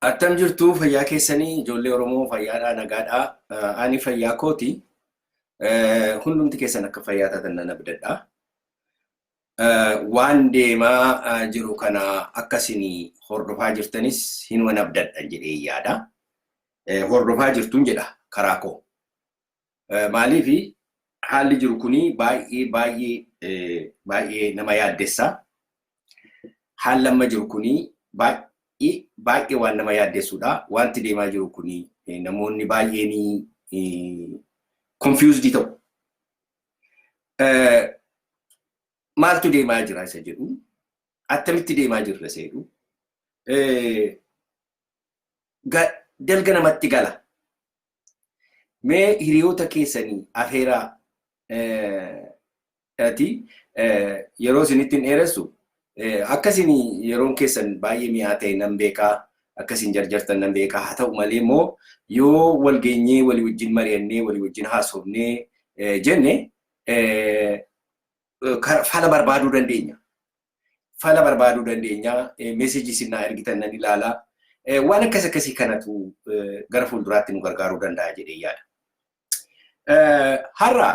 Attam jirtu fayyaa keessanii ijoollee Oromoo fayyaadhaa nagaadhaa. Ani fayyaa kooti. Hundumti keessan akka fayyaa taatan nan abdadha. Waan deemaa jiru kana akkasiin hordofaa jirtanis hin abdadha jedhee yaada. Hordofaa jirtuun jedha karaa koo. Maaliif haalli jiru kuni baay'ee nama yaaddessa. Haalli amma jiru kuni baay'ee waan nama yaaddessuudha. Wanti deemaa jiru kuni namoonni baay'een confused ta'u. Maaltu deemaa jira isa jedhu, attamitti deemaa jirra isa jedhu, dalga namatti gala. Mee hiriyoota keessanii afeeraa yeroo isinitti hin dheeressu akkasiin yeroon keessan baay'ee mi'aa ta'e nan beekaa, akkasiin jarjartan nan beekaa. Haa ta'u malee immoo yoo wal geenyee walii wajjin mari'annee walii wajjin haasofnee jenne fala barbaaduu dandeenya. Fala barbaaduu dandeenya. Meesejii sinnaa ergitan nan ilaalaa. Waan akkasii kanatu gara fuulduraatti nu gargaaruu danda'a jedhee yaada. Har'a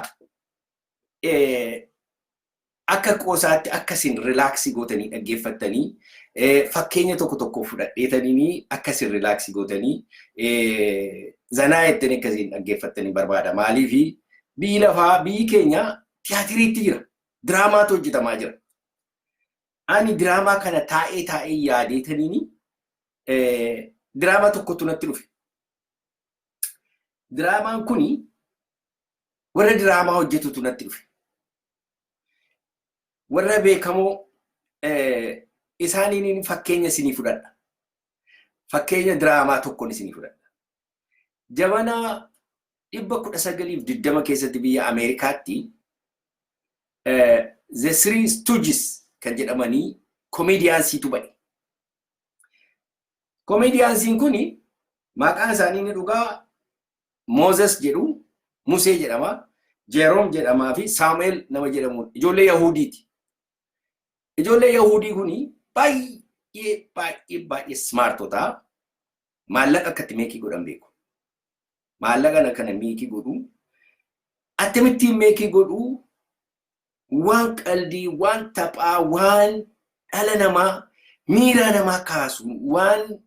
akka qoosaatti akkasiin rilaaksii gootanii dhaggeeffattanii fakkeenya tokko fudhadheetanii akkasiin rilaaksii gootanii zanaa jettanii akkasiin dhaggeeffattanii barbaada. Maaliif biyyi lafaa biyyi keenya tiyaatiriitti jira. Diraamaatu hojjetamaa jira. Ani diraamaa kana taa'ee yaadeetanii diraamaa tokkotu natti dhufe. Diraamaan kuni warra diraamaa hojjetutu natti dhufe. Warra beekamoo isaaniin fakkeenya isinii fudhadha. Fakkeenya diraamaa tokkoon isinii fudhadha. Jabanaa 1920 keessatti biyya Ameerikaatti The Three Stooges kan jedhamanii komediyaansiitu ba'e. Komediyaansiin kuni maqaan isaanii ni dhugaa Moses jedhu, Musee jedhama, Jeroom jedhamaa fi Saamu'eel nama jedhamu ijoollee Yahudiiti. Ijoollee Yahudii kuni baay'ee smartota. Maallaqa akkatti meekii godhan beeku. Maallaqan akkana meekii godhu. Akkamittiin meekii godhu waan qaldii, waan taphaa, waan dhala namaa, miira namaa kaasu, waan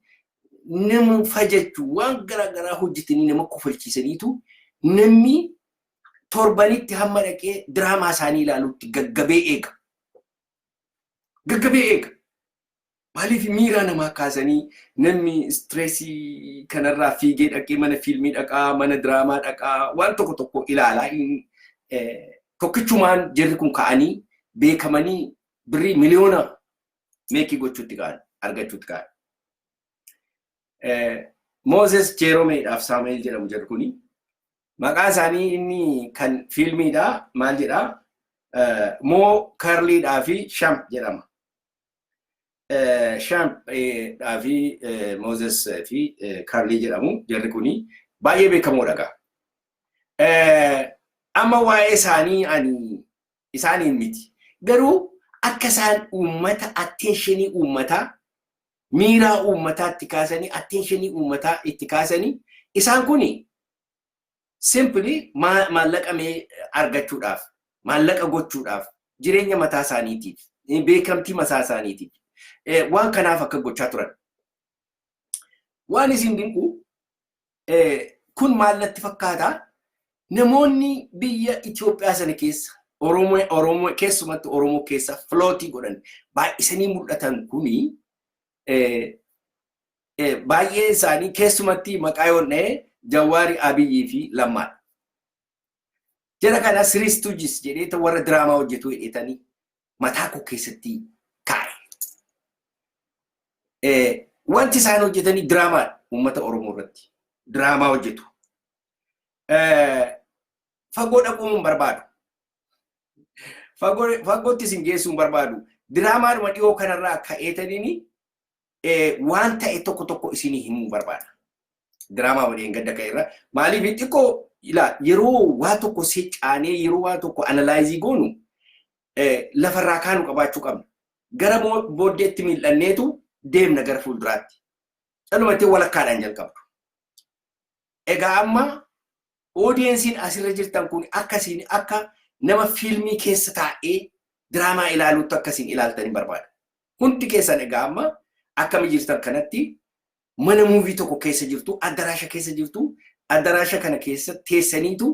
nama fajachu, waan garaagaraa hojjetanii nama kofalchiisaniitu namni torbanitti hamma dhaqee diraamaa isaanii ilaalutti gaggabee eega. Gaggabee eega. Maaliif miira namaa kaasanii namni stressii kanarraa fiigee dhaqee mana fiilmii dhaqaa, mana diraamaa dhaqaa, waan tokko ilaalaa tokkichumaan jirri kun ka'anii beekamanii birrii miliyoona meekii gochuutti ka'an, argachuutti ka'an. Moses, Jeromeedhaaf Saamu'eel jedhamu jedhu kuni maqaa isaanii inni kan fiilmiidhaa maal jedhaa? Moo Karliidhaa fi Shamp jedhama. Shampdhaa fi Moses fi Karlii jedhamu jarri kuni baay'ee beekamoodha gaa. Amma waa'ee isaanii ani isaaniin miti. Garuu akka isaan uummata attentionii uummataa, miiraa uummataa itti kaasanii, attentionii uummataa itti kaasanii, isaan kuni simply maallaqa argachuudhaaf, maallaqa gochuudhaaf, jireenya mataa isaaniitiif, beekamtii mataa isaaniitiif waan kanaaf akka gochaa turan. Waan isin dinqu kun maallatti fakkaataa? Namoonni biyya Itoophiyaa sana keessa, Oromoo keessumatti Oromoo keessa flootii godhan baay'isanii mul'atan kuni baay'ee isaanii keessumatti maqaa yoonnee Jawaari, Abiyyii fi Lammaadha. Jara kana Three Stooges jedheeta warra diraamaa hojjetu jedhetanii mataa koo keessatti kaa'e. Wanti isaan hojjetanii diraamaa uummata Oromoo irratti diraamaa hojjetu. Fagoo dhaquu hin barbaadu. Fagootti isin geessuu hin barbaadu. Diraamaa dhiyoo kanarraa ka'eetanii waan ta'e tokko isinii himuu barbaada. Diraamaa waliin gadda ka'eerra. Maaliif xiqqoo yeroo waa tokko seecaanee yeroo waa tokko analaayizii goonu lafarraa kaanu qabaachuu qabna. Gara booddeetti mil'anneetu deemna gara fuulduraatti. Dhalumatti walakkaadhaan jalqabdu. Egaa amma audiensiin asirra jirtan kun akkasiin akka nama fiilmii keessa taa'ee diraamaa ilaaluutti akkasiin ilaaltanii barbaada. Hundi keessan egaa amma akkami jirtan kanatti mana muuvii tokko keessa jirtu, addaraasha keessa jirtu, addaraasha kana keessa teessaniitu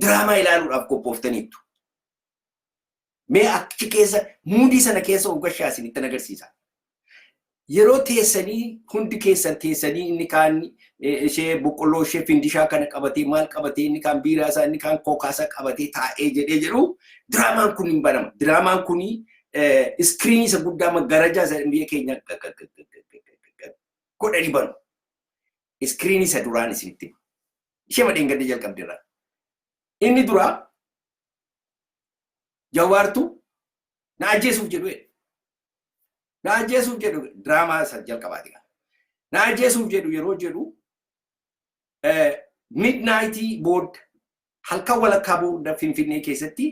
diraamaa ilaaluudhaaf qophooftaniitu. Mee achi keessa muudii sana keessa hoggashaa isinitti agarsiisa. Yeroo teessanii hundi keessan teessanii inni kaan ishee boqqolloo ishee findishaa kana qabatee maal qabatee inni kaan biiraa isaa inni kaan kookaasaa qabatee taa'ee jedhee jedhu diraamaan kun hin banama. Diraamaan kun iskiriinii isa guddaa maggarajaa isa biyya keenya godhanii banu. Iskiriinii isa duraan isinitti himu. Ishee madeen gadda jalqabdeerra. Inni duraa Jawaartu na ajjeesuuf jedhu. Na ajjeesuuf jedhu diraamaa isa jalqabaati. Na ajjeesuuf jedhu yeroo jedhu midnightii booda halkan walakkaa booda Finfinnee keessatti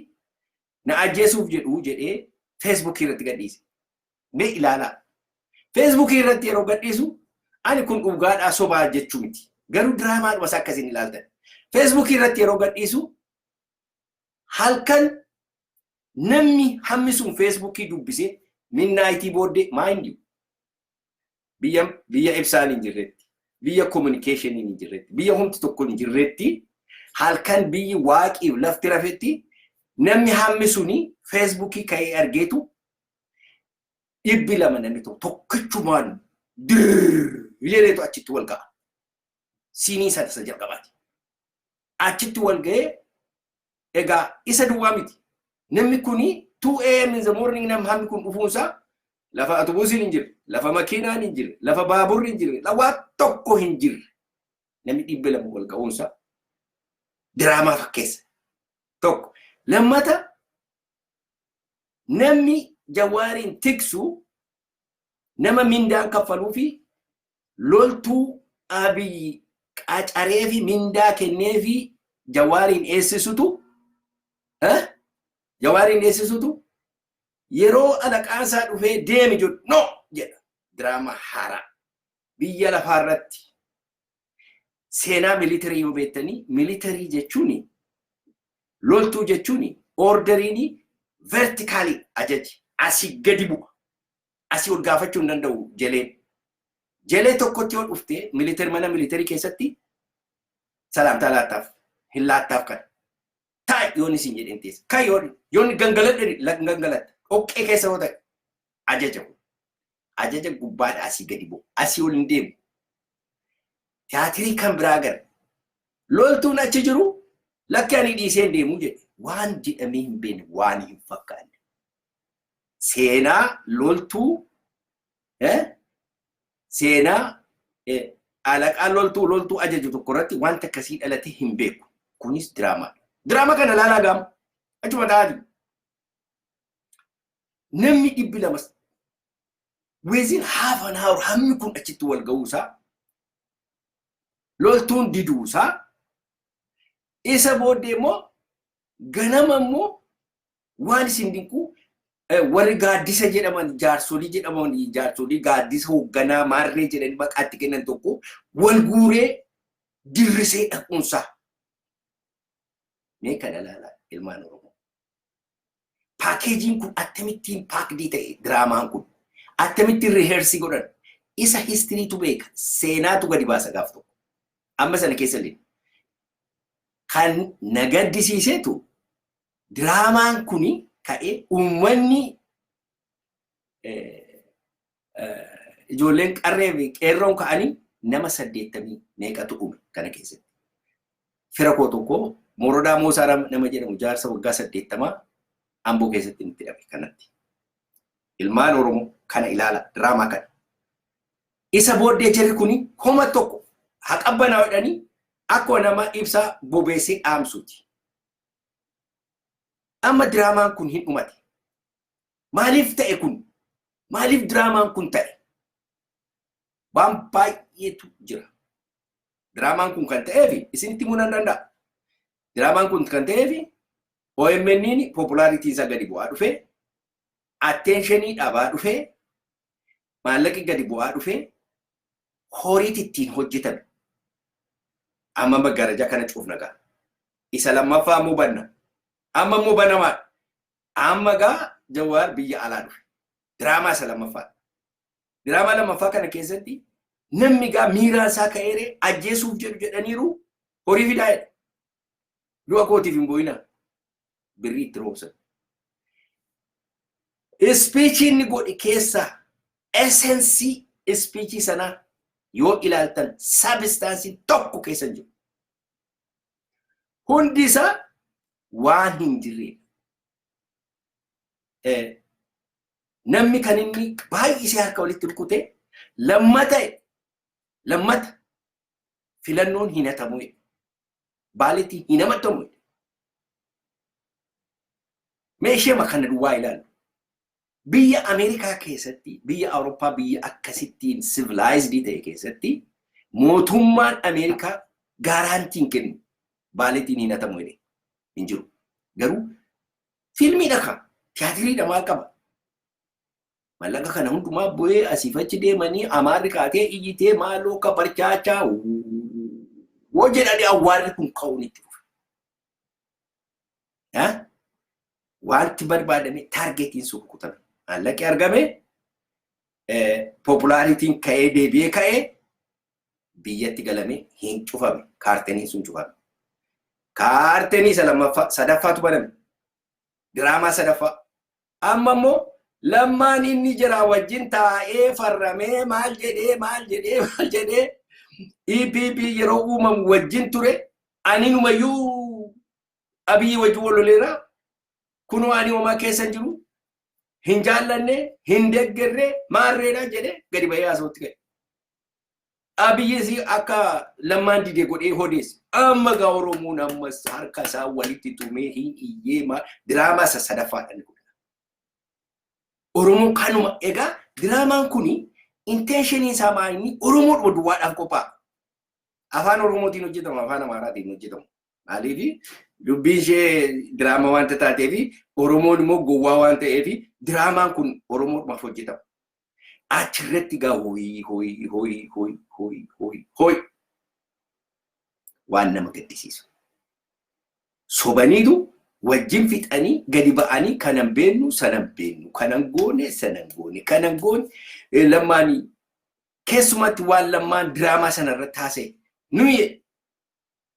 na ajjeesuuf jedhu jedhee Facebook irratti gadhiise. Mee ilaalaa. Facebook irratti yeroo gadhiisu ani kun dhugaadhaa sobaa jechuu miti. Garuu diraamaan wasa akkasiin ilaaltan. Facebook irratti yeroo gadhiisu halkan namni hammi sun Facebookii dubbisee midnightii booddee mind you biyya ibsaan hin jirretti, biyya communication hin jirretti, biyya humti tokko hin jirretti halkan biyyi waaqiif lafti rafetti namni hammi suni Facebookii ka'ee argeetu 200 namni tokkichumaan jedheetu achitti wal ga'a. Siinii isa jalqabaati. Achitti wal ga'ee egaa isa duwwaa miti. Namni kuni 2 AM in the morning nam hammi kun dhufuunsa lafa atubuusiin hin jirre, lafa makiinaan hin jirre, lafa baaburri hin jirre, lawaa tokko hin jirre. Namni 200 wal ga'uunsa diraamaa fakkeessa. Tokko. Lammata namni Jawaariin tiksu nama mindaan kaffaluu fi loltuu Abiyyi qacaree fi mindaa kennee fi Jawaariin eessisutu Jawaariin eessisutu yeroo alaqaasaa dhufee deemi jedhu no jedha. Diraamaa haaraa biyya lafaarratti seenaa militarii yoo beektanii militarii jechuun loltuu jechuun orderiin vertikaalii ajaji asii gadi bu'a. Asii ol gaafachuu hin danda'u jeleen. Jelee tokkotti yoo dhuftee mana militarii keessatti salaamtaa laattaaf hin laattaaf kan. Taa'e yoon isin jedheen teessa. Kan yoon gangalatte dhoqqee keessa yoo ta'e ajaja kun. Ajaja gubbaadha asii gadi bu'u. Asii ol hin deemu. Tiyaatirii kan biraa gara. Loltuun achi jiru lakki ani dhiisee hin deemu jedhe. Waan jedhamee hin beekne waan hin fakkaanne. Seenaa loltuu seenaa alaqaan loltuu ajaju tokko irratti wanta akkasii dhalate hin beeku. Kunis diraamaa. Diraamaa kana laalaa gaamu. Achuma ta'aa namni 200 within half an hour hammi kun achitti wal ga'uusaa loltuun diduusaa isa booddee immoo ganama immoo waan isin dinquu warri gaaddisa jedhaman jaarsolii gaaddisa hoogganaa maarree jedhanii maqaatti kennan tokko wal guuree dirrisee dhaquunsaa. Mee kana laalaa ilmaan Oromoo. Paakeejiin kun akkamittiin paakdii ta'e diraamaan kun akkamittiin riheersii godhan isa histiriitu beeka seenaatu gadi baasa gaaf tokko. Amma sana keessa illee kan na gaddisiiseetu diraamaan kuni ka'ee uummanni ijoolleen qarree fi qeerroon ka'anii nama 80 meeqatu uume kana keessatti. Fira koo tokko Morodaa Moosaa nama jedhamu jaarsa waggaa 80 Amboo keessatti itti dhabe kanatti. Ilmaan Oromoo kana ilaala diraamaa kana. Isa booddee jirri kuni homa tokko haqabbanaa jedhanii akkuma nama ibsaa bobeessee dhaamsuuti. Amma diraamaan kun hin dhumate. Maaliif ta'e kun? Maaliif diraamaan kun ta'e? Waan baay'eetu jira. Diraamaan kun kan ta'eef isinitti himuu nan danda'a. Diraamaan kun kan ta'eef OMN populaaritii isaa gadi bu'aa dhufee, attentionii dhabaa dhufee, maallaqi gadi bu'aa dhufee, horiit ittiin hojjetame. Amma maggaarajaa kana cuufnagaa. Isa lammaffaa ammoo banna. Amma ammoo banamaa. Amma gaa Jawaar biyya alaa dhufe. Diraamaa isa lammaffaa. Diraamaa lammaffaa kana keessatti namni gaa miiraan isaa ka'eeree ajjeesuuf jedhu jedhaniiru horii fidaa jedha. Du'a kootiif hin boo'inaa. Birrii itti roobsan. Speechii inni godhe keessaa essensii speechii sanaa yoo ilaaltan sabistaansii tokko keessa jiru. Hundi isaa waan hin jirre. Namni kan inni baay'isee harka walitti rukutee lammata filannoon hin hatamu. Baaletti hin hamatamu. Meeshee makana duwwaa ilaalu. Biyya Ameerikaa keessatti, biyya Awurooppaa biyya akkasittiin civilized ta'e keessatti mootummaan Ameerikaa gaaraantiin kennu baaletiin hin hatamu hin jiru. Garuu fiilmiidha kan tiyaatiriidha maal qaba. Mallaqa kana hundumaa bu'ee asiif achi deemanii amaarri kaatee iyyitee maaloo ka barchaachaa woo jedhanii awwaarri kun ka'uun itti dhufe. Wanti barbaadame taargetiin sun rukutame. Maallaqi argame populaaritiin ka'ee deebi'ee ka'ee biyyatti galame hin cufame. Kaarteniin sun cufame. Kaartenii isa lammaffaa sadaffaatu baname. Diraamaa sadaffaa. Amma immoo lammaan inni jira wajjin taa'ee farramee maal jedhee EPP yeroo uumamu wajjin ture ani numayyuu Abiyyi wajjin waloleera kunoo ani homaa keessa jiru hin jaallanne hin deeggarre maarreedha jedhee gadi bahee haasawutti ga'e. Abiyyisi akka lammaan didee godhee hodeesse amma gaa Oromoon ammas harka isaa walitti tumee hin iyyee diraamaa isa sadaffaadhaan godha. Oromoon kanuma egaa diraamaan kuni intentionii isaa maali? Oromoo duwwaadhaaf qophaa'a. Afaan Oromootiin hojjetamu, afaan Amaaraatiin hojjetamu. Maaliif dubbiin ishee diraamaa waan taateef Oromoon immoo gowwaa waan ta'eef diraamaan kun Oromoodhaaf hojjetama. Achirratti gaa hooyi waan nama gaddisiisu. Sobaniitu wajjin fixanii gadi ba'anii kanan beennu sanan beennu kanan goone sanan goone kanan goone lammaanii keessumatti waan lammaan diraamaa sanarratti haasa'e nuyi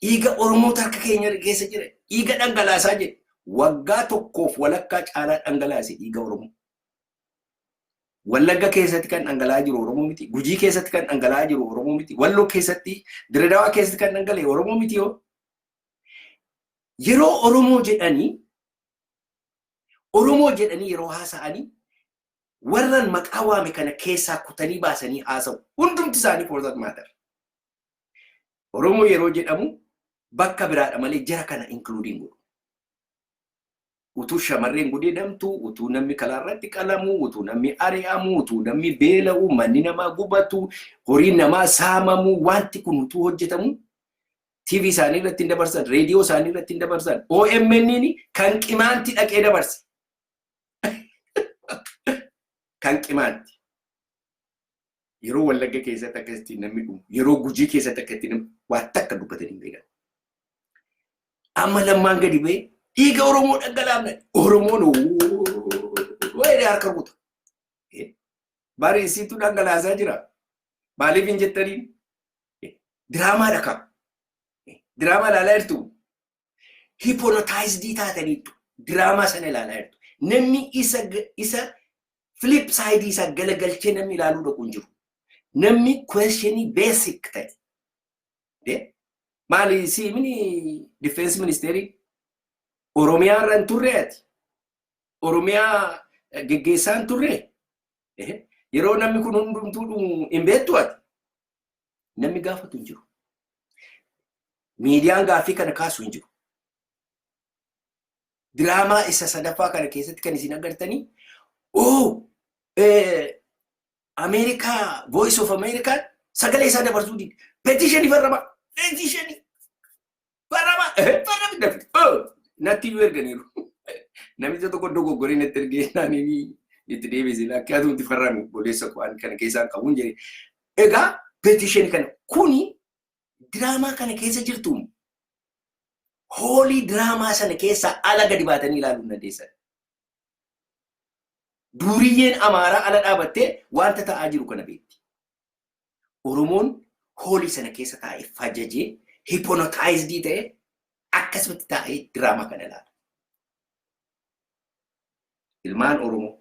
dhiiga Oromoo harka keenya keessa jira dhiiga dhangalaasaa jedhe waggaa tokkoof walakkaa caalaa dhangalaase dhiiga Oromoo. Wallagga keessatti kan dhangala'aa jiru Oromoo miti. Gujii keessatti kan dhangala'aa jiru Oromoo miti. Walloo keessatti Diredawaa keessatti kan dhangala'e Oromoo miti yoo. Yeroo Oromoo jedhanii yeroo haasa'anii warran maqaa waame kana keessaa kutanii baasanii haasa'u. Hundumti isaanii for that matter. Oromoo yeroo jedhamu bakka biraadha malee jara kana including godhu. Utuu shamarreen gudeedamtu, utuu namni kalaarratti qalamu, utuu namni ari'amu, utuu namni beela'u, manni namaa gubatu, horiin namaa saamamu, wanti kun utuu hojjetamu TV isaanii irratti hin dabarsan, reediyoo isaanii irratti hin dabarsan, OMN kan qimaanti dhaqee dabarse. Kan qimaanti. Yeroo Wallagga keessatti akkasitti namni dhumu, yeroo Gujii keessatti akkasitti namni waan takka dubbatanii hin beekan. Amma lammaan gadi ba'e dhiiga Oromoo dhangalaafne Oromoon waa'ee harka rukuta. Bareessituu dhangalaasaa jira. Maaliif hin jettaniin? Diraamaa dhaka. Diraamaa ilaalaa jirtu. Hypnotized taataniitu. Diraamaa sana ilaalaa jirtu. Namni isa flip side isa galagalchee namni ilaaluu dhaqu hin jiru. Namni questionii basic ta'e. Maali siimini defense ministeerii Oromiyaa irraan turreeti. Oromiyaa geggeessaan turre. Yeroo namni kun hundumtuu hin beektu ati. Namni gaafatu hin jiru. Miidiyaan gaaffii kana kaasu hin jiru. Diraamaa isa sadaffaa kana keessatti kan isin agartanii Amerikaa Voice of America sagalee isaa dabarsuu dide. Petitionii farrama. Petitionii farrama. Natti iyyuu erganiiru. Namicha tokko dogoggoree natti ergee naanii itti deebisee akka atuutti farrame boleessa waan kana keessaa qabuun jedhe. Egaa petition kana kuni drama kana keessa jirtu holy drama sana keessa ala gadi baatanii ilaaluu dandeessan. Duriyyeen Amaaraa ala dhaabattee wanta ta'aa jiru kana beekti. Oromoon holy sana keessa taa'ee fajajee hypnotized ta'ee akkasumatti taa'ee drama kana ilaala. Ilmaan Oromoo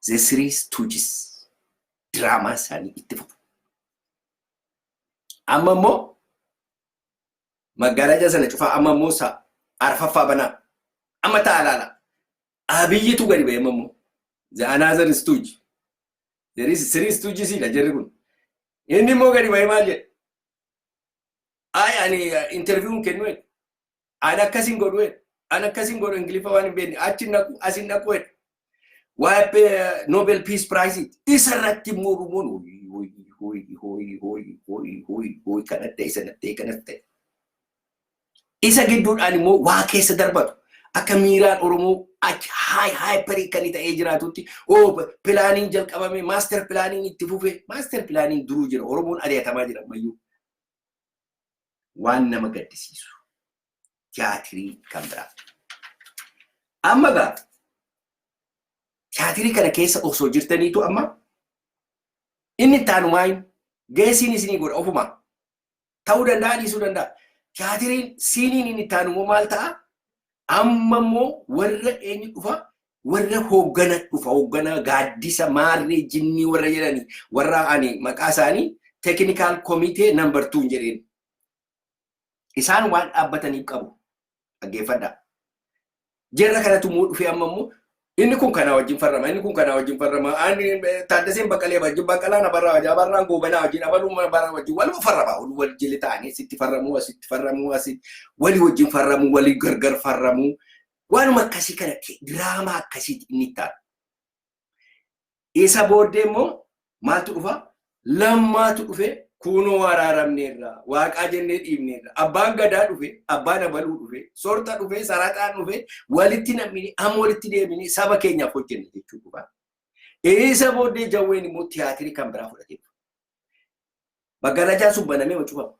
the three stooges drama isaanii itti fufu. Amma immoo magaalaa sana cufaa amma immoo arfaffaa banaa amma ta'a ilaala. Abiyyitu gadi ba'e immoo the another stooge. There is three stooges ila jirri kun. Inni immoo gadi ba'e maal jedhe? Ani interview kennu jedhe. Ani akkasin godhu jedhe. Ani akkasin godhu Ingiliffa waan hin beekne achi naqu asin naqu jedhe. Waa'ee Nobel Peace Prize isarratti immoo Oromoon hooyi kanatti ta'e sanatti kanatti ta'e. Isa gidduudhaan immoo waa keessa darbatu akka miiraan Oromoo achi hyperii kan ta'ee jiraatutti pilaaniin jalqabame master pilaaniin itti fufe master pilaaniin duruu jira Oromoon ari'atamaa jira ammayyuu. Waan nama gaddisiisu tiyaatirii kan biraa. Amma gaa tiyaatirii kana keessa osoo jirtaniitu amma inni taanumaan geessiin isinii godha ofuma ta'uu danda'a dhiisuu danda'a. Tiyaatiriin siiniin inni taanumoo maal ta'a? Amma immoo warra eenyu dhufa? Warra hooggana dhufa. Hooggana gaaddisa maarree jinnii warra jedhanii warra ani maqaa isaanii technical committee number 2 jedheen. Isaan waan dhaabbataniif qabu. Dhaggeeffadhaa. Jarra kanatu immoo dhufee amma immoo inni kun kana wajjin farrama inni kun kana wajjin farrama ani Taaddaseen Baqqalee wajjin Baqqalaan Abarraan Goobanaa wajjin Abaluun Baraa wajjin wal farrama wal jili ta'anii sitti farramuu asitti farramuu asi wali wajjin farramuu wali gargar farramuu waanuma akkasii kana diraamaa akkasiiti inni ta'a. Isa booddee immoo maaltu dhufa? Lammaatu dhufe kunoo araaramneerra waaqaa jennee dhiibneerra abbaan gadaa dhufe abbaan abaluu dhufe sorta dhufe saraxaan dhufe walitti namni amma walitti deemini saba keenyaaf hojjenne jechuudha. Isa booddee jawween immoo tiyaatirii kan biraa fudhatee magaalaa sun banamee wacufa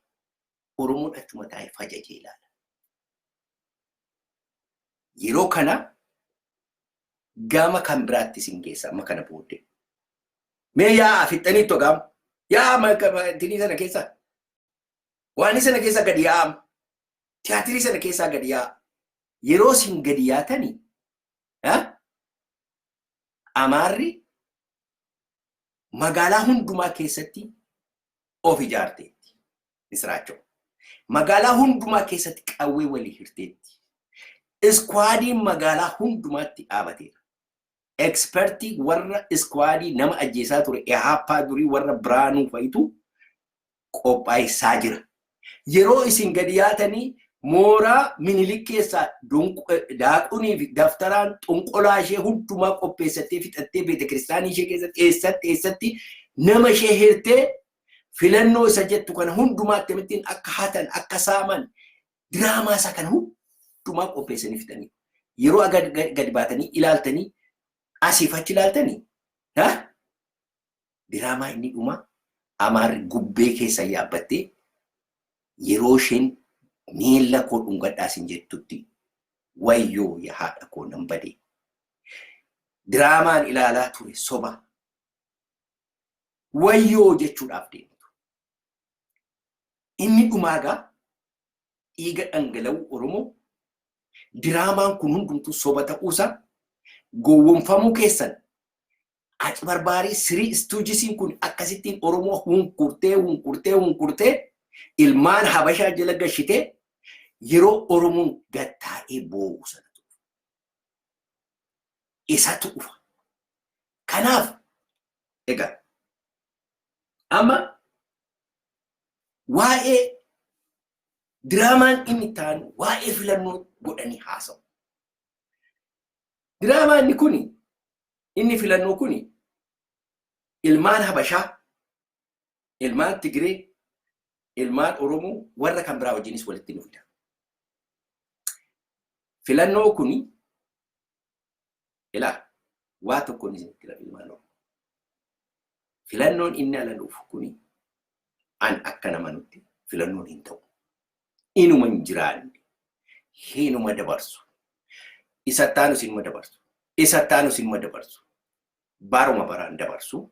Oromoon achuma taa'ee fajajee ilaala. Yeroo kana gama kan biraatti sin geessa amma kana booddee mee yaa fixanii togaam yaa makatini sana keessa waan sana keessa gadi yaa tiyaatirii sana keessa gadi yaa yeroo sin gadi yaatani Amaarri magaalaa hundumaa keessatti of ijaarteetti Misraachoo magaalaa hundumaa keessatti qawwee walii hirteetti iskwaadiin magaalaa hundumaatti dhaabateera. Experti warra iskwaadii nama ajjeesaa ture ehaapaa durii warra biraanuu fa'itu qophaayisaa jira. Yeroo isin gadi yaatanii mooraa Minilik keessaa daaquunii fi daftaraan xunqolaa ishee hundumaa qopheessattee fixattee beetekiristaanii ishee keessatti eessatti nama ishee hirtee filannoo isa jettu kana hundumaatti amittiin akka hatan akka saaman diraamaa isaa kana hundumaa qopheessanii fixanii yeroo gadi baatanii ilaaltanii asiif achi ilaaltanii diraamaa inni dhuma Amaarri gubbee keessa yaabbattee yeroo isheen miila koo dhungadhaasin jettutti wayyoo yaa haadha koo nan badee diraamaan ilaalaa ture soba wayyoo jechuudhaaf deemtu. Inni dhumaagaa dhiiga dhangala'uu Oromoo diraamaan kun hundumtuu soba ta'uusaa gowwoomfamuu keessan achi barbaarii sirii istuujisiin kun akkasittiin Oromoo hunkurtee ilmaan Habashaa jala gashitee yeroo Oromoon gattaa'ee boo'u sana tu'u. Isatu dhufa. Kanaaf egaa amma waa'ee diraamaan inni taanu waa'ee filannoo godhanii haasa'u. Diraamaa inni filannoo kuni ilmaan Habashaa, ilmaan Tigree, ilmaan Oromoo warra kan biraa wajjinis walitti dhufudha. Filannoo kuni ilaa waa tokko ni isinitti ilmaan Oromoo. filannoon inni ala dhufu kuni an akka nama nutti filannoon hin ta'u. Inuma hin jiraanne hinuma dabarsu. Isa taanu sinuma dabarsu. Isa taanu sinuma dabarsu. Baruma baraan dabarsu.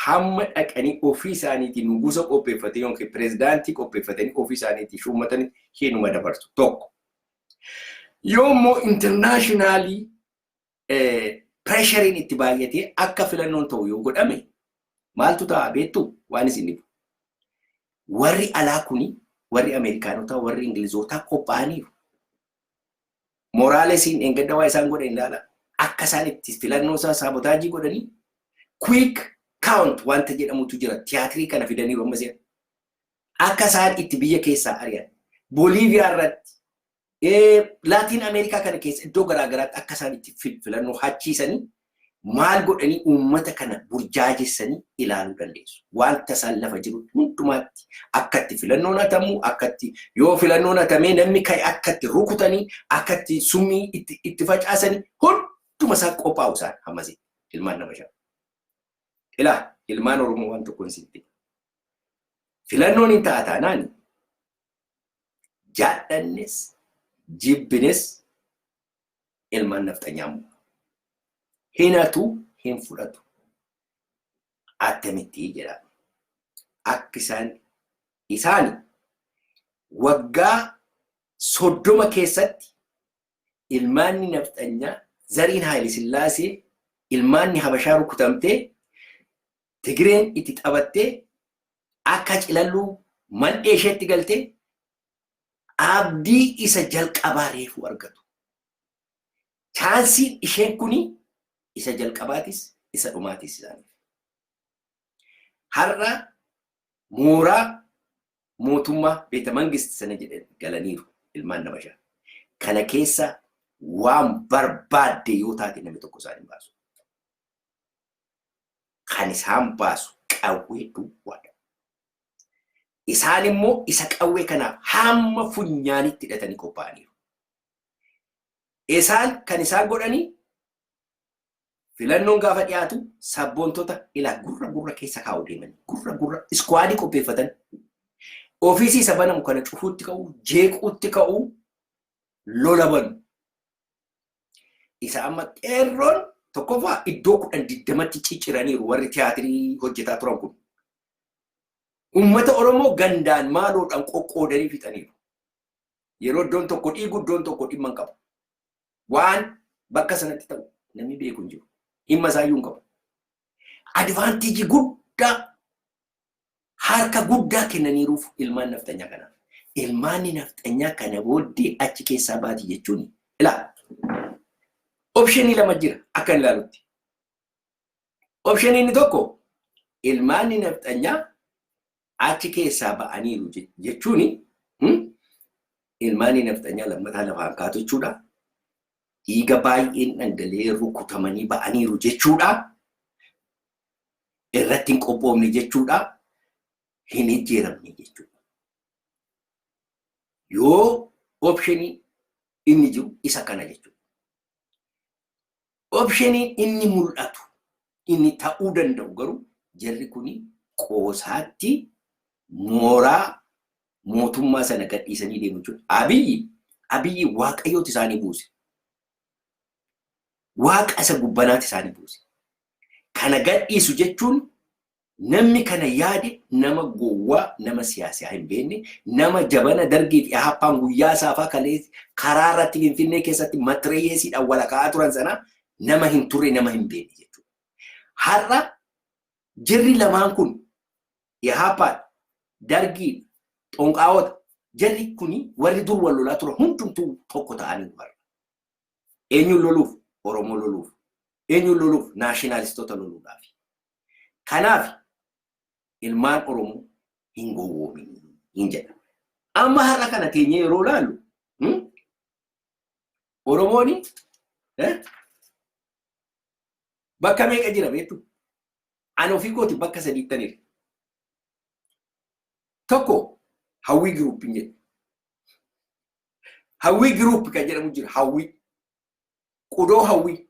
Hamma dhaqanii ofii isaaniitiin nugusa qopheeffatanii yookiin pirezidaantii qopheeffatanii ofii isaaniitiin shuummatanii hinuma dabarsu. Tokko. Yoommoo internationally pressuriin itti baay'atee akka filannoon ta'u yoo godhame maaltu ta'a beektu waan isin dhibu. Warri alaa kuni warri Ameerikaanotaa warri Ingilizootaa qophaa'aniiru. Moraalesiin engadda waa isaan godhan ilaala. Akka isaan itti filannoo isaa saabotaajii godhanii quick count wanta jedhamutu jira. Tiyaatirii kana fidaniiru amma seera. Akka isaan itti biyya keessaa ari'an. Booliiviyaa irratti Laatiin Ameerikaa kana keessa iddoo garaagaraatti akka isaan itti filannoo hachiisanii maal godhanii uummata kana burjaajessanii ilaaluu dandeessu. Wanta isaan lafa jiru hundumaatti akkatti filannoon hatamu akkatti yoo filannoon hatamee namni ka'e akkatti rukutanii akkatti summii itti facaasanii hunduma isaa qophaa'u isaan hammasii ilmaan nama shan. Ilaa ilmaan Oromoo waan tokko hin sitti. Filannoon hin ta'a taanaan jaadhannes jibbines ilmaan nafxanyaamu. Hinatu hin fudhatu. Attamitti jedhama. Akka isaan waggaa 30 keessatti ilmaanni nafxanyaa Zariin Haayile Sillaasee ilmaanni Habashaa rukutamtee Tigreen itti taphattee akka cilalluu mandhee isheetti galtee abdii isa jalqabaa reefu argatu. Chaansiin isheen kuni isa jalqabaatis isa dhumaatis isaaniif. Har'a mooraa mootummaa beeta mangisti sana jedhan galaniiru ilmaan nama shan. Kana keessa waan barbaadde yoo taate namni tokko isaan hin baasu. Kan isaan baasu qawwee duwwaadha. Isaan immoo isa qawwee kanaaf hamma funyaanitti hidhatanii qophaa'aniiru. Isaan kan isaan godhanii filannoon gaafa dhiyaatu sabboontota ilaa gurra keessa kaa'u deemanii gurra iskwaadii qopheeffatan ofiisii isa banamu kana cufuutti ka'u jeequutti ka'u lola banu. Isa amma qeerroon tokkoffaa iddoo 20tti cicciraniiru warri tiyaatirii hojjetaa turan kun. Uummata Oromoo gandaan maaloodhaan qoqqoodanii fixaniiru. Yeroo iddoon tokko dhiigu iddoon tokko dhimma hin qabu. Waan bakka sanatti ta'u namni beeku hin jiru. Dhimma isaayyuu hin qabu. Advaanteejii guddaa harka guddaa kennaniiruuf ilmaan naftanyaa kanaaf. Ilmaanni naftanyaa kana booddee achi keessaa baati jechuun ilaa. Optionii lama jira akka ilaalutti. Optionii inni tokko ilmaanni naftanyaa achi keessaa ba'aniiru jechuun ilmaanni naftanyaa lammataa lafaan kaatu jechuudha. Dhiiga baay'een dhangala'ee rukutamanii ba'aniiru jechuudha. Irratti hin qophoofne jechuudha. Hin ijjeeramne jechuudha. Yoo optionii inni jiru isa kana jechuudha. Optionii inni mul'atu inni ta'uu danda'u garuu jarri kuni qoosaatti mooraa mootummaa sana gadhiisanii deemu jechuudha. Abiyyi waaqayyooti isaanii buuse. Waaqa isa gubbanaati isaanii buuse. Kana gadhiisu jechuun namni kana yaade nama gowwaa nama siyaasaa hin beekne nama jabana dargii fi haphaan guyyaa saafaa kalee karaa irratti Finfinnee keessatti matireesiidhaan walaka'aa turan sana nama hin turre nama hin beekne jechuudha. Har'a jirri lamaan kun haaphaan dargii xonqaawota jarri kuni warri dur wal lolaa ture hundumtuu tokko ta'anii warra. Eenyuun loluuf? Oromoo loluuf. Eenyuun loluuf? Naashinaalistoota loluudhaaf. Kanaaf ilmaan Oromoo hin gowwoomin hin jedha. Amma har'a kana teenyee yeroo laallu Oromooni bakka meeqa jira beektu? Ani ofii kooti bakka 8 tokko hawwii group hin jedhu. Hawwii group kan jedhamu jira hawwii. Qudoo hawwii.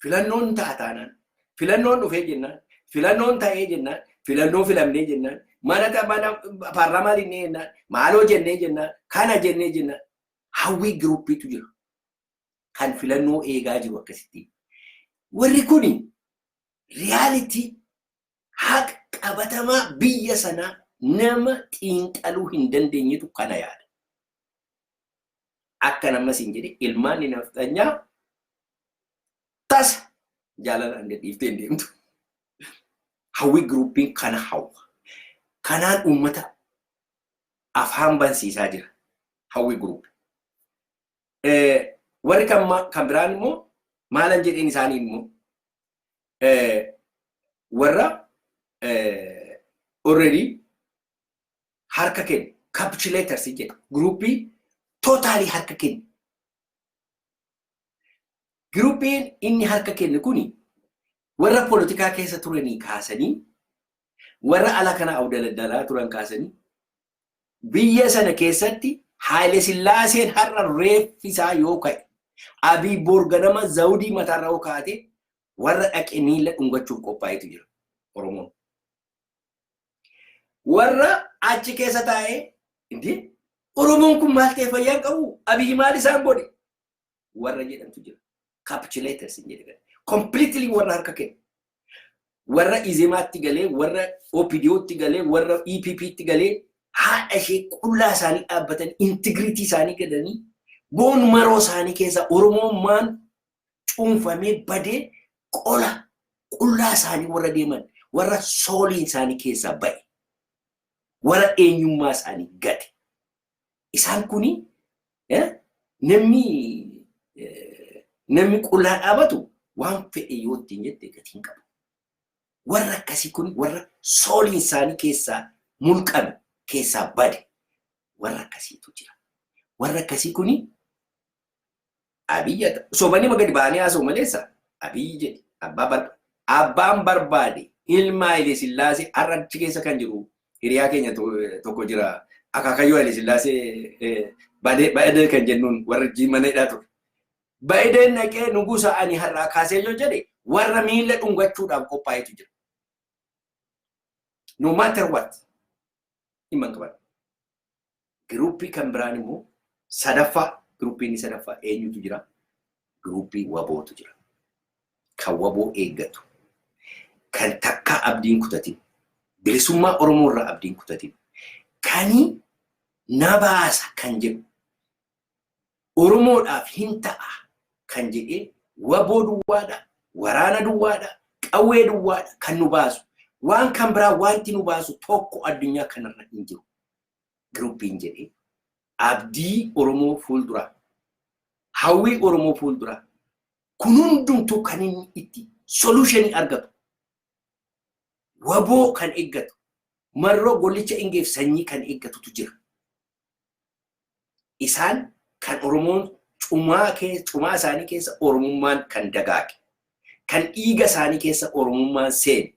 Filannoon taataanaan filannoon dhufee jennaan filannoon ta'ee jennaan, filannoo filamnee jennaan, mana paarlaamaa jennee jennaan, maaloo jennee jennaan, kana jennee jennaan. Hawwii giruuppiitu jira. Kan filannoo eegaa jiru akkasitti. Warri kuni riyaalitii haqa qabatamaa biyya sanaa nama xiinxaluu hin dandeenyetu kana yaada. Akka namas hin jedhe ilmaan naftanyaa tasa jaalalaan gadhiiftee hin deemtu. Hawwii giruuppiin kana hawwa. Kanaan uummata afaan bansiisaa jira. Hawwii giruuppi. Warri kan biraan immoo maalan jedheen isaanii immoo warra already harka kennu capitulators jedha. Giruuppii totaalii harka kennu. Giruuppiin inni harka kennu kuni warra poolitikaa keessa turanii kaasanii warra ala kana awdaladalaa turan kaasanii biyya sana keessatti Haile Sillaaseen har'a reeffisaa yoo ka'e Abiy Borganama Zawudii mataarra yoo kaate warra dhaqee miila dhungachuuf qophaa'etu jira Oromoon. Warra achi keessa taa'ee inti Oromoon kun maal ta'e fayyaan qabu Abiy maal isaan godhe warra jedhamtu jira. Capitulators in jedhan. Completely warra harka kennu. Warra Izemaatti galee, warra OPDOtti galee, warra EPPtti galee haadha ishee qullaa isaanii dhaabbatan integrity isaanii gadanii boon maroo isaanii keessa Oromummaan cuunfamee badee qola qullaa isaanii warra deeman warra soolii isaanii keessa ba'e warra eenyummaa isaanii gate. Isaan kuni namni qullaa dhaabatu waan fedhe yoo ittiin jette gatiin qabu. Warra akkasii kun warra soolii isaanii keessaa mulqame keessaa bade warra akkasiitu jira. Warra akkasii kuni Abiy sobanii magadi baanii haasa'u maleessa Abiy jedhe abbaan barbaade ilma Haile Sillaasee har'a achi keessa kan jiru hiriyaa keenya tokko jira akaakayyoo Haile Sillaasee baadee kan jennuun warra jimaneedhaa ture. Baadeen naqee nugusa ani har'aa kaasee yoo jedhe warra miila dhungachuudhaaf qophaa'etu jira. No matter what. Himan qaban. Giruuppii kan biraan immoo sadaffaa giruuppiin sadaffaa eenyutu jira? Giruuppii wabootu jira. Kan waboo eeggatu. Kan takka abdiin kutatin. Bilisummaa Oromoo irraa abdiin kutatin. Kani nabaasa kan jedhu. Oromoodhaaf hin ta'a kan jedhee waboo duwwaadha, waraana duwwaadha, qawwee duwwaadha kan nu baasu. Waan kan biraa wanti nu baasu tokko addunyaa kanarra hin jiru. Giruuppiin jedhee abdii Oromoo fuulduraa, hawwii Oromoo fuulduraa kun hundumtuu kan inni itti solutionii argatu. Waboo kan eeggatu, marroo gollicha ingeef sanyii kan eeggatutu jira. Isaan kan Oromoon cumaa isaanii keessa Oromummaan kan dagaage, kan dhiiga isaanii keessa Oromummaan seene,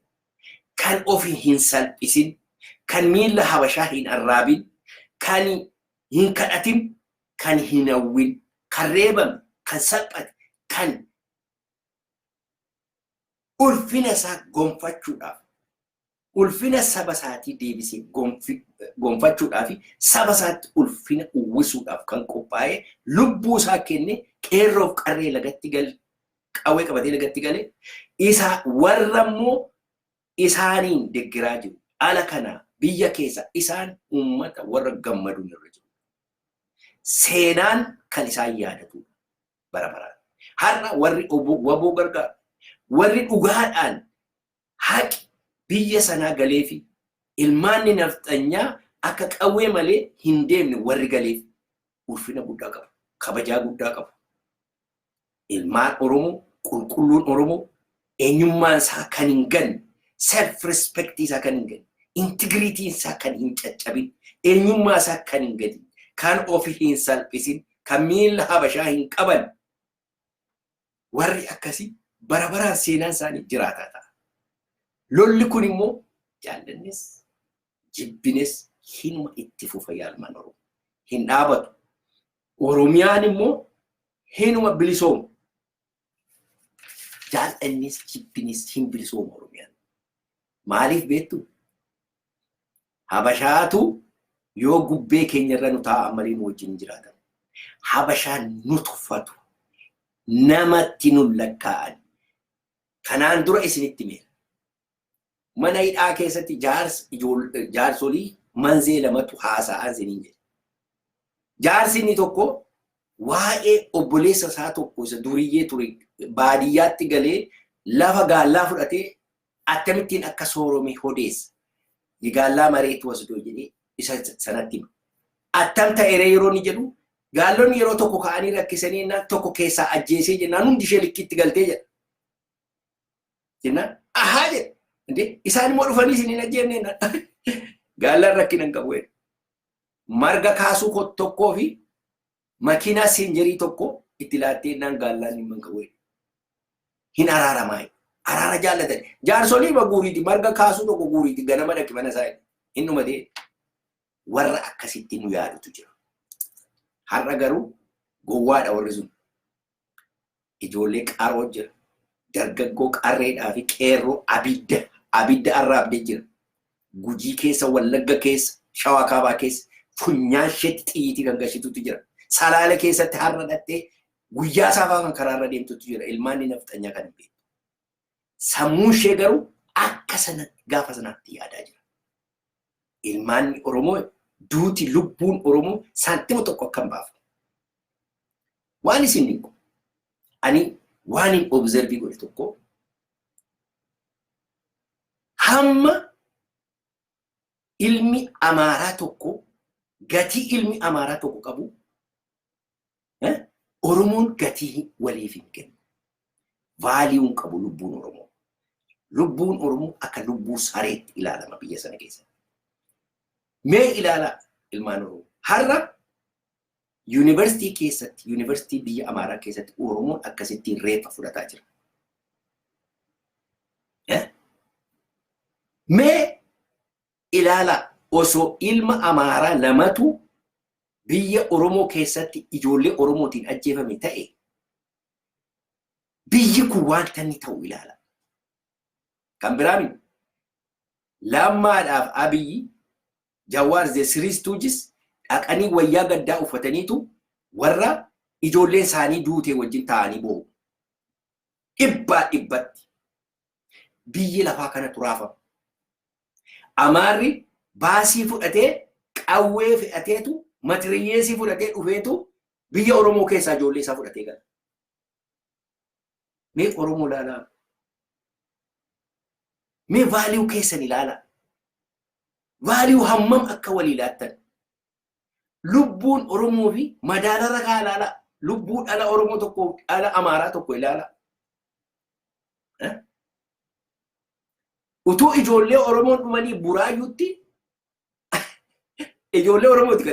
kan ofii hin salphisin, kan miila habashaa hin arraabin, kan hin kadhatin, kan hin hawwin, kan reebame, kan salphate, kan ulfina isaa gonfachuudhaaf, ulfina saba isaatii deebisee gonfachuudhaaf, saba isaatti ulfina uwwisuudhaaf kan qophaa'e lubbuu isaa kenne qeerroof qarree lagatti gale, qawwee qabatee lagatti gale, isa warra immoo isaaniin deggeraa jiru. Ala kana biyya keessa isaan uummata warra gammaduu irra jiru. Seenaan kan isaan yaadatu bara baraan. Har'a warri waboo gargaaru, warri dhugaadhaan haqi biyya sanaa galee fi ilmaanni nafxanyaa akka qawwee malee hin deemne warri galeef ulfina guddaa qabu, kabajaa guddaa qabu. Ilmaan Oromoo, qulqulluun Oromoo eenyummaan isaa kan hin ganne, self-respect isaa kan hin ganne, integrity isaa kan hin caccabin, eenyummaa isaa kan hin gadin, kan ofii hin salphisin, kan miila habashaa hin qaban. Warri akkasii bara baraan seenaan isaanii jiraataa ta'a. Lolli kun immoo jaallannis jibbines hinuma itti fufa yaalmaan Oromoo. Hin dhaabatu. Oromiyaan immoo hinuma bilisoomu. Jaallannis jibbinis hin bilisoomu Oromiyaan. Maaliif beektu? Habashaatu yoo gubbee keenyarra nu taa'an malee nu wajjin jiraatan. Habashaan nu tuffatu. Namatti nu lakkaa'an. Kanaan dura isinitti meera. Mana hidhaa keessatti jaarsolii manzee lamatu haasa'an isiniin jedhe. Jaarsi inni tokko waa'ee obboleessa isaa tokko isa duriyyee ture baadiyyaatti galee lafa gaallaa fudhatee akkamittiin akka soorome odeessa. Gaallaa mareetu as doo jedhee isa sanatti hima. Attam ta'ee yeroo inni jedhu gaallonni yeroo tokko ka'anii rakkisanii tokko keessaa ajjeesee jennaan hundi ishee likkiitti galtee jedha. Jennaan ahaa jedhe. Isaan immoo dhufanii isiniin ajjeefneen gaallaan rakkina hin qabu. Marga kaasuu tokkoo fi makiinaa siinjerii tokko itti laattee naan gaallaan hin qabu. Hin araaramaa. Araara jaallatan. Jaarsolii guuriiti marga kaasuu tokko guuriiti ganama dhaqi mana isaa hin dhumatee warra akkasitti nu yaadutu jira. Har'a garuu gowwaadha warri sun. Ijoollee qaroo jira. Dargaggoo qarreedhaa fi qeerroo abidda arraabdee jira. Gujii keessa, Wallagga keessa, Shawaa Kaabaa keessa funyaan isheetti xiyyiitii kan gashitutu jira. Salaala keessatti har'a dhattee guyyaa saafaa kan karaarra deemtutu jira. Ilmaan nafxanyaa kan hin beeku. Sammuun ishee garuu akka sanatti gaafa sanaatti yaadaa jira. Ilmaan Oromoo duuti lubbuun Oromoo saantima tokko akka hin baafne. Waan isin dhiqu. Ani waan hin observii godhe tokko hamma ilmi Amaaraa tokko gatii ilmi Amaaraa tokko qabu Oromoon gatii waliif hin kennu. Vaaliyuun qabu lubbuun Oromoo. Lubbuun Oromoo akka lubbuu sareetti ilaalama biyya sana keessa. Mee ilaalaa ilmaan Oromoo. Har'a yuunivarsiitii keessatti, yuunivarsiitii biyya Amaaraa keessatti Oromoon akkasittiin reeffa fudhataa jira. Mee ilaalaa osoo ilma Amaaraa lamatu biyya Oromoo keessatti ijoollee Oromootiin ajjeefame ta'e biyyi kun wanta inni ta'u ilaala. Kan biraami lammaadhaaf Abiyyi Jawaar Zesiristuujis dhaqanii wayyaa gaddaa uffataniitu warra ijoolleen isaanii duutee wajjin ta'anii boo'u. Dhibbatti biyyi lafaa kana turaafama. Amaarri baasii fudhatee qawwee fe'ateetu matiriyyeesii fudhatee dhufeetu biyya Oromoo keessaa ijoollee isaa fudhatee gala. Mee Oromoo ilaalaa. Mee vaaliyuu keessan ilaalaa. Vaaliyuu hammam akka walii laattan. Lubbuun Oromoo fi madaalarra kaa ilaalaa. Lubbuu dhala Oromoo tokko, dhala Amaaraa tokko ilaalaa. Utuu ijoollee Oromoon dhumanii buraayyuutti ijoollee Oromooti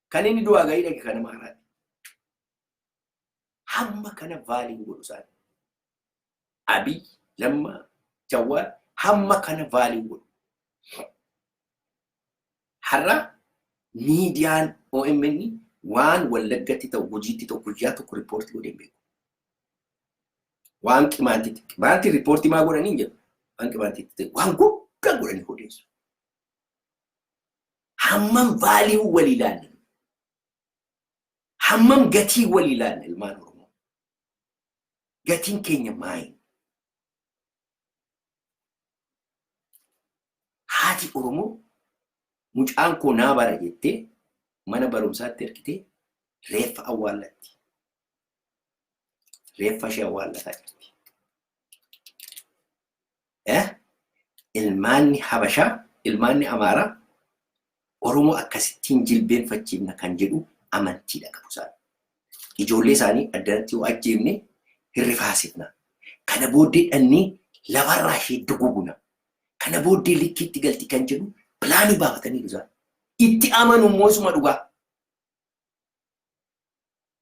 kan inni du'aa gahii dhaqe kan Amaaraati. Hamma kana vaaliyuu godhu isaani. Abiyyi, Lammaa, Jawaar hamma kana vaaliyuu godhu. Har'a miidiyaan OMN waan Wallaggatti ta'u hojiitti ta'u guyyaa tokko riippoortii godhee hin beeku. Waan qimaantii riippoortii maa godhanii jedhu. Waan qimaantiitti ta'e waan guddaa godhanii odeessu. Hammam vaaliyuu walii ilaallan. Hammam gatii walii ilaallan ilmaan Oromoo. Gatiin keenya maayi? Haati Oromoo mucaan koo naa bara jettee mana barumsaatti ergitee reeffa awwaallatti. Reeffa ishee awwaallataa jirti. Ilmaanni Habashaa, ilmaanni Amaaraa Oromoo akkasittiin jilbeenfachiifna kan jedhu amantiidha qabu isaan. Ijoollee isaanii addanatti yoo ajjeefne hirrifaasifna. Kana booddee dhannee lafarraa ishee duguguna. Kana booddee likkiitti galti kan jedhu pilaanii baafatanii isaan. Itti amanu immoo isuma dhugaa.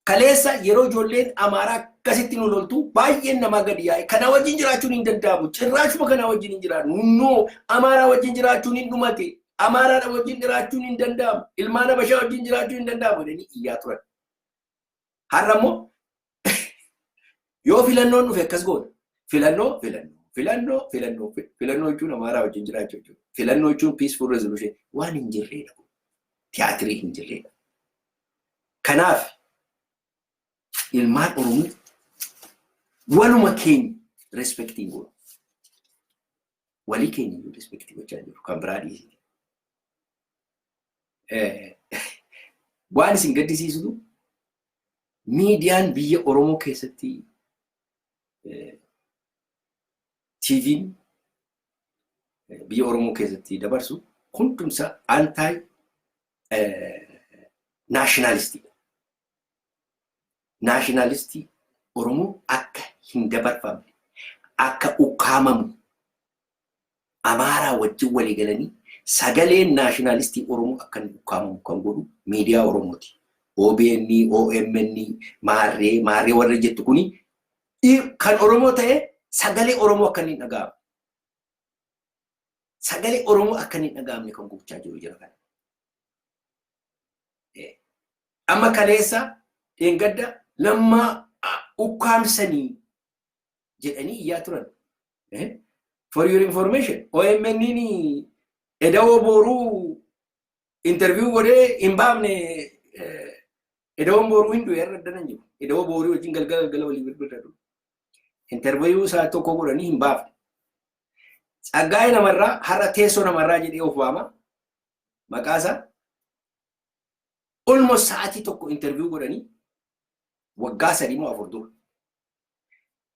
Kaleessa yeroo ijoolleen Amaaraa akkasitti nu loltu baay'een namaa gadi yaa'e. Kana wajjin jiraachuun hin danda'amu. Cirraashuma kana wajjin hin jiraannu. Nunnoo Amaaraa wajjin jiraachuun hin dhumate. Amaaraadha wajjin jiraachuun hin danda'amu. Ilmaan Habashaa wajjin jiraachuun hin danda'amu jedhanii iyyaa turan. Har'a immoo yoo filannoon dhufe akkas goona. Filannoo filannoo jechuun amaaraa wajjin jiraachuu jechuudha. Filannoo jechuun peaceful resolution waan hin jirredha. Tiyaatirii hin jirredha. Kanaaf ilmaan Oromoo waluma keenya respectiin godhu. Walii keenya iyyuu respectii gochaa jiru kan biraa dhiisiti. Waan isin gaddisiisu miidiyaan biyya Oromoo keessatti TV'n biyya Oromoo keessatti dabarsu hundumsa anti nationalistii. Nationalistii Oromoo akka hin dabarfamne, akka ukkaamamu Amaaraa wajjin walii galanii sagaleen nationalistii Oromoo akka hin ukkaamamu kan godhu miidiyaa Oromooti. OBN, OMN, maarree warra jettu kuni kan Oromoo ta'e sagalee Oromoo akka hin dhaga'amne. Sagalee Oromoo akka hin dhaga'amne kan gochaa jiru jira kana. Amma kaleessa gadda lammaa ukkaamsanii jedhanii iyyaa turan. For your information, OMN edawoo booruu interview godhee hin baafne edawoon booruu hin du'e irra addanan jiru. Edawoo booruu wajjin galgala walii birbirratu. Interview isaa tokko godhanii hin baafne. Tsaggaa'ee namarraa har'a teessoo namarraa jedhee of waama. Maqaasaa almost sa'aatii tokko interview godhanii waggaa 3 moo 4 dura.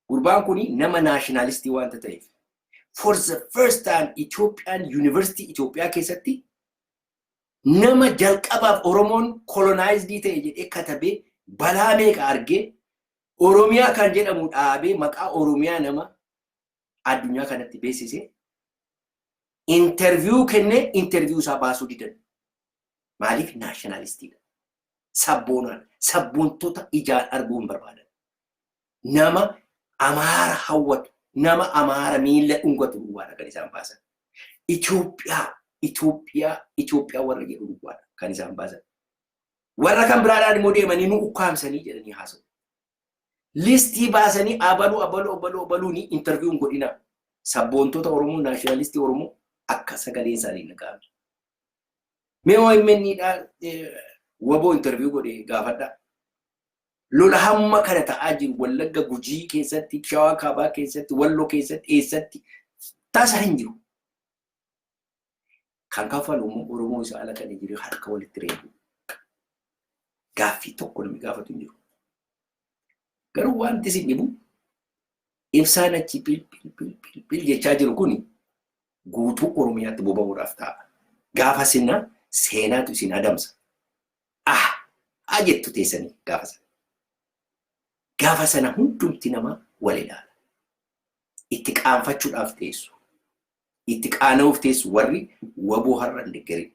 Gurbaan kuni nama nationalistii waanta ta'eef. For the first time Ethiopian University Ethiopia keessatti nama jalqabaaf Oromoon colonized ta'e jedhee katabee balaa meeqa argee Oromiyaa kan jedhamu dhaabee maqaa Oromiyaa nama addunyaa kanatti beeksisee interview kennee interview isaa baasuu didan. Maaliif nationalistiidha. Sabboontoota ijaan arguu hin barbaadan. Nama Amaara hawwatu. Nama Amaara miila dhungatu duwwaadha kan isaan baasan. Itoophiyaa warra jedhu duwwaadha kan isaan baasan. Warra kan biraadhaan immoo deemanii nu ukkaamsanii jedhanii haasa'u. Listii baasanii abaluuni interviewun godhina. Sabboontoota Oromoo, nationalistii Oromoo akka sagaleen isaanii dhaga'ame. Mee OMN'dhaan waboo interview godhee gaafadhaa. Lola hamma kana ta'aa jiru Wallagga Gujii keessatti, Shawaa Kaabaa keessatti, Walloo keessatti, eessatti taasisaa hin jiru. Kan kafalu Oromoo isa ala kan jiru harka walitti reebu. Gaaffii tokko namni gaafatu hin jiru. Garuu wanti isin dhibu ibsaan achi pil jechaa jiru kuni guutuu Oromiyaatti boba'uudhaaf ta'a. Gaafa sinna seenaatu isin adamsa. Jettu teessanii gaafa sana. Gaafa sana hundumti nama wal ilaala. Itti qaanfachuudhaaf teessu. Itti qaana'uuf teessu warri waboo har'a hin deeggarin.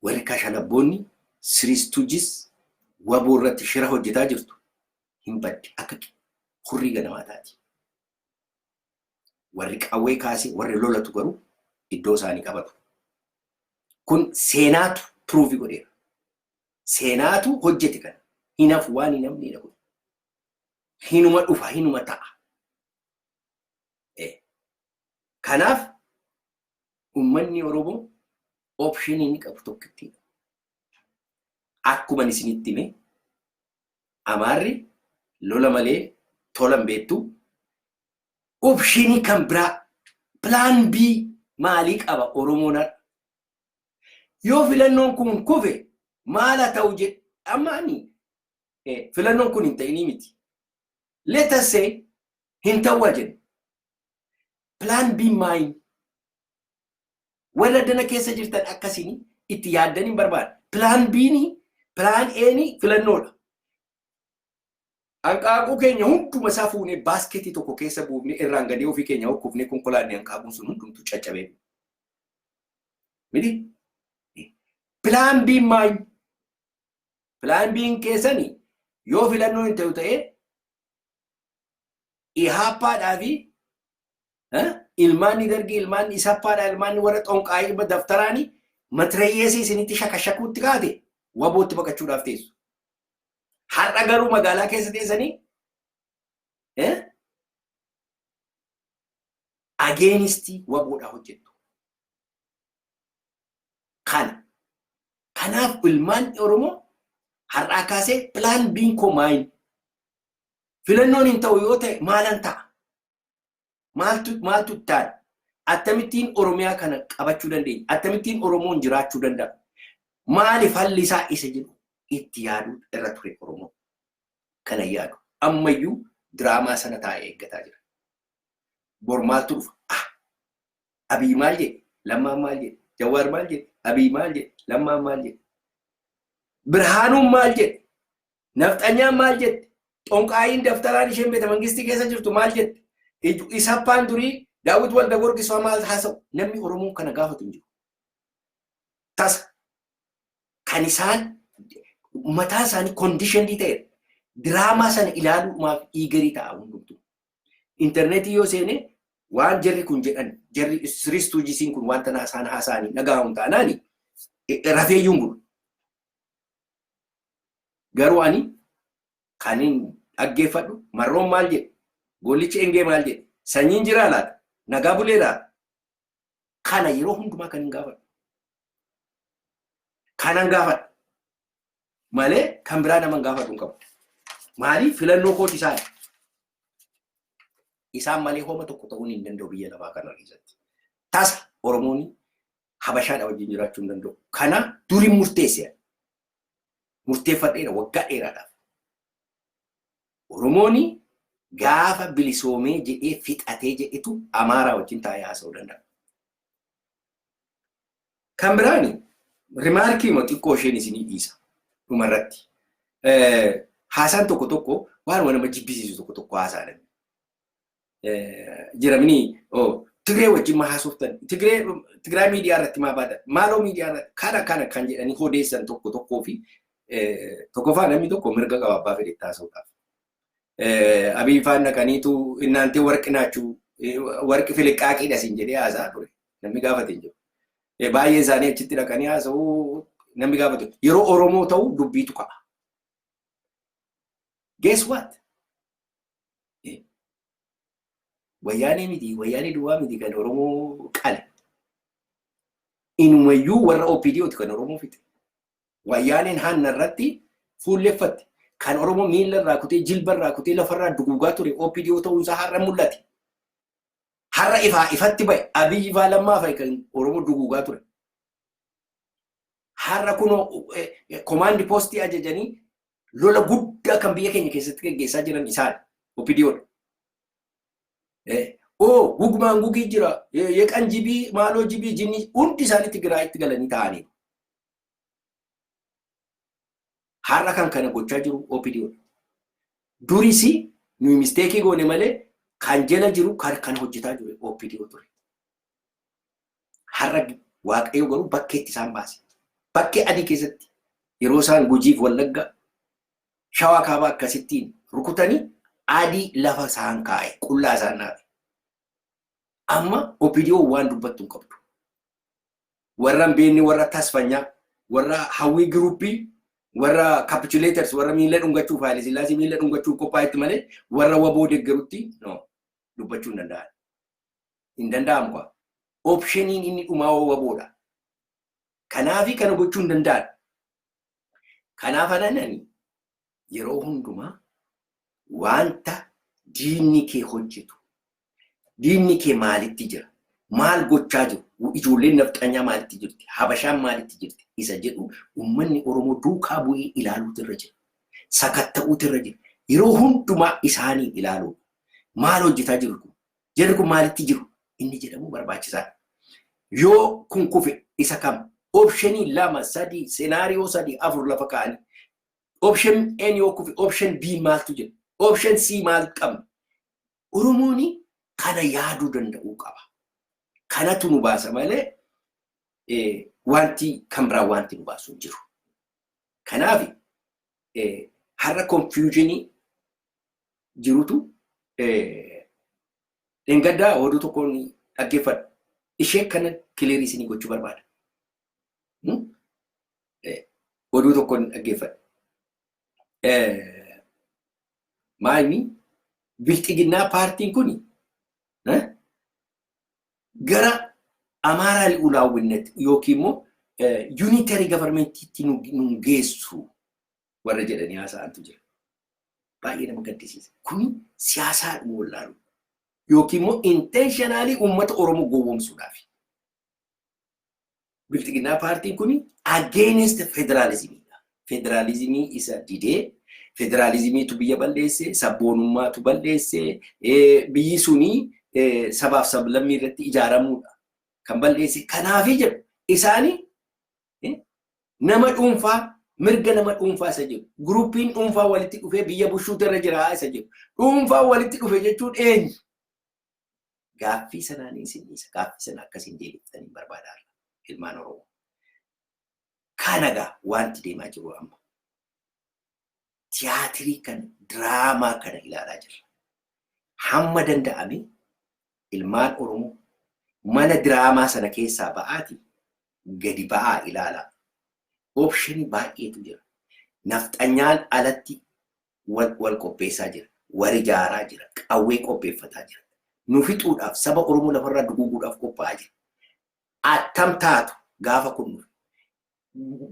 Warri kashalabboonni siristuujis waboo irratti shira hojjetaa jirtu hin badde akka hurrii ganamaa taati. Warri qawwee kaasee warri lolatu garuu iddoo isaanii qabatu. Kun seenaatu pruufi godheera. Seenaatu hojjete kana. Hinaaf waan hin namni dhabu. Hinuma dhufa, hinuma ta'a. Kanaaf uummanni Oromoo optionii inni qabu tokkittiidha. Akkuma isinitti hime Amaarri lola malee tolan beektu optionii kan biraa plan B maalii qaba Oromoon har'a. Yoo filannoon kun kufe maala ta'u jedhe ammaani filannoon kun hin ta'inii miti. Let us say hin ta'uu jedhe. Plan B maayin warra dana keessa jirtan akkasiin itti yaaddan hin barbaada. Plan B ni plan A ni filannoodha. Hanqaaquu keenya hunduma isaa fuunee baasketii tokko keessa buufnee irraan gadee ofii keenya hokkufnee konkolaannee hanqaaquun sun hundumtu caccabee. Miti? Plan B maayin? Plan B keessanii yoo filannoon hin ta'u ta'ee ihaappaadhaa fi ilmaanni dargii ilmaanni isappaadhaa ilmaanni warra xonqaayii daftaraanii matirayyeesii isinitti shakashakuutti kaate wabootti baqachuudhaaf teessu. Har'a garuu magaalaa keessa teessanii against waboodhaa hojjettu. Kanaaf ilmaan Oromoo har'aa kaasee pilaan biin koo maayin filannoon hin ta'u yoo ta'e maalan ta'a? Maaltu ta'an? Akkamittiin Oromiyaa kana qabachuu dandeenya? Akkamittiin Oromoon jiraachuu danda'a? Maaliif halli isaa isa jedhu itti yaaduu irra ture Oromoo? Kana yaadu. Ammayyuu diraamaa sana taa'ee eeggataa jira. Bor maaltu dhufa? Abiy maal jedhe? Lammaan maal jedhe? Jawaar maal jedhe? Abiy maal jedhe? Lammaan maal jedhe? Birhaanuun maal jedhe? Nafxanyaan maal jedhe? Xonqaayiin daftaraan isheen beeta mangistii keessa jirtu maal jedhe? Isappaan durii Daawit Walda Gorgisoo maal haasa'u? Namni Oromoo kana gaafatu hin jiru. Tasa kan isaan mataa isaanii kondiishinii ta'e diraamaa sana ilaaluudhaaf eegarii ta'a hundumtuu. Intarneetii yoo seene waan jarri kun jedhan jarri siriistuu jisiin kun wanta isaan haasa'anii dhaga'amu taanaani rafeeyyuun bulu. Garuu ani kan hin dhaggeeffadhu marroon maal jedhe? Gollichi engee maal jedhe? Sanyiin jiraa laata? Nagaa bulee laata? Kana yeroo hundumaa kan hin gaafadhu. Kanan gaafadhu. Malee kan biraa nama hin gaafadhu hin qabu. Maaliif filannoo kooti isaan? Isaan malee homa tokko ta'uun hin danda'u biyya lafaa kana keessatti. Tasa Oromoon Habashaadha wajjin jiraachuu hin danda'u. Kana durii murteesseera. Murteeffadheera waggaa dheeraadhaaf. Oromoon gaafa bilisoomee jedhee fixatee jedhetu Amaaraa wajjin taa'ee haasa'uu danda'a. Kan biraani rimaarkii xiqqoo isheen isinii dhiisa dhumarratti. Haasaan tokko waan nama jibbisiisu tokko haasa'an. Jiramni Tigree wajjin maa haasoftan? Tigraay miidiyaa irratti maa baatan? Maaloo miidiyaa irratti kana kan jedhanii odeessan tokkoo fi tokkoffaa namni tokko mirga qaba abbaa fedhe haasa'uudhaaf. Abiy faan dhaqaniitu innaantee warqi naachuu warqi filiqqaaqiidha siin jedhee haasa'aa ture. Namni gaafate hin jiru. Baay'ee isaanii achitti dhaqanii haasa'uu namni gaafate. Yeroo Oromoo ta'u dubbiitu qaba. Guess what? Wayyaanee miti, wayyaanee duwwaa miti kan Oromoo qale. Inumayyuu warra OPDOoti kan Oromoo fixe. Wayyaaneen hanna irratti fuulleffatte. Kan Oromoo miila irraa kutee jilba irraa kutee lafarraa duguugaa ture OPDO ta'uunsaa har'a mul'ate. Har'a ifatti ba'e Abiy Ifaa lammaa fa'i kan Oromoo duguugaa ture. Har'a kunoo komaandi poostii ajajanii lola guddaa kan biyya keenya keessatti gaggeessaa jiran isaan OPDOdha. Gugmaan gugii jira, yeqan jibii, maaloo jibii, jinni hundi isaaniitti Tigraayitti galanii ta'anii. Har'a kan kana gochaa jiru OPDOdha. Durisi nuyi misteekii goone malee kan jala jiru kan hojjetaa jiru OPDO ture. Har'a Waaqayyo garuu bakkeetti isaan baase. Bakkee adii keessatti yeroo isaan Gujiif Wallagga Shawaa Kaabaa akkasittiin rukutanii adii lafa isaan kaa'e qullaa isaan naafe. Amma OPDO waan dubbattu hin qabdu. Warra Mbeenni, warra Tasfanyaa, warra Hawwii Giruuppii, warra Capitulators, warra miila dhungachuuf Haile Sillaasee miila dhungachuuf qophaa'etti malee warra waboo deeggarutti dubbachuu hin danda'an. Hin danda'amu kwa. Opshiniin inni dhumaa waboodha. Kanaafi kana gochuu hin danda'an. Kanaaf ananani yeroo hundumaa wanta diinni kee hojjetu. Diinni kee maalitti jira? Maal gochaa jiru? Ijoolleen nafxanyaa maalitti jirti? Habashaan maalitti jirti? Isa jedhu uummanni Oromoo duukaa bu'ee ilaaluutu irra jira. Sakatta'uutu irra jira. Yeroo hundumaa isaanii ilaalu. Maal hojjetaa jiru kun? Jarri kun maalitti jiru? Inni jedhamu barbaachisaadha. Yoo kun kufe isa kam? Optionii 2, 3, scenario 3, 4 lafa kaa'anii. Option N yoo kufe option B maaltu jira? Option C maal qabna? Oromooni kana yaaduu danda'uu qaba. Kanatu nu baasa malee wanti kan biraa wanti nu baasu hin jiru. Kanaaf har'a confusionii jirutu engaddaa oduu tokkoon dhaggeeffadhu. Ishee kana kileerii isinii gochuu barbaada. Oduu tokkoon dhaggeeffadhu. Maalimi bilxiginnaa paartiin kuni gara amaaraa ulaawwinnet yookiin immoo unitary governmentiitti nu geessu warra jedhanii haasa'antu jira. Baay'ee nama gaddisiisa. Kuni siyaasaa wallaalu yookiin immoo intentionally uummata Oromoo gowwoomsuudhaaf. Bilxiginnaa paartiin kuni against federalism. Federalizimii isa didee federalizimiitu biyya balleesse, sabboonummaatu balleesse, biyyi suni sabaaf sablammii irratti ijaaramuudha kan balleesse. Kanaafi jedhu isaanii nama dhuunfaa mirga nama dhuunfaa isa jedhu gruupiin dhuunfaa walitti dhufee biyya bushuutu irra jira isa jedhu dhuunfaa walitti dhufe jechuun eenyu? Gaaffii sanaan isinisa gaaffii sana akkasiin deebiftanii barbaadaarra ilmaan Oromoo. Kanagaa wanti deemaa jiru amma tiyaatirii kan diraamaa kana ilaalaa jirra. Hamma danda'ame ilmaan Oromoo mana diraamaa sana keessaa ba'aati gadi ba'aa ilaalaa. Optionii baay'eetu jira. Nafxanyaan alatti wal qopheessaa jira. Wal ijaaraa jira. Qawwee qopheeffataa jira. Nu fixuudhaaf saba Oromoo lafarraa duguuguudhaaf qophaa'aa jira. Attam taatu gaafa kun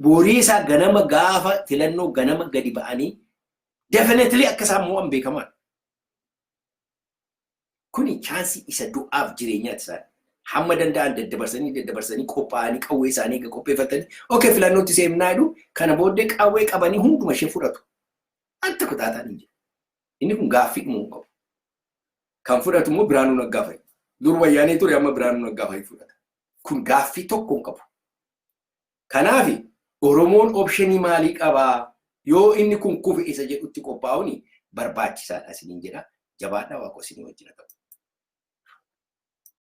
borii isaa ganama gaafa filannoo ganama gadi ba'anii definitely akka isaan mo'an beekaman. Kuni chaansii isa du'aaf jireenyaati isaan. Hamma danda'an daddabarsanii qophaa'anii qawwee isaanii qopheeffatanii okay filannootti seemnaa jedhu kana booddee qawwee qabanii hunduma ishee fudhatu. Anta kutaataan hin jiru. Inni kun gaaffii dhumuu qabu. Kan fudhatu immoo Biraanuu Naggaa fa'i. Dur wayyaanee ture amma Biraanuu Naggaa fa'i fudhata. Kun gaaffii tokko hin qabu. Kanaafi Oromoon optionii maalii qabaa? Yoo inni kun kufe isa jedhutti qophaa'uuni barbaachisaadha isiniin jedha. Jabaadhaa Waaqoo isinii wajjin haa ta'u.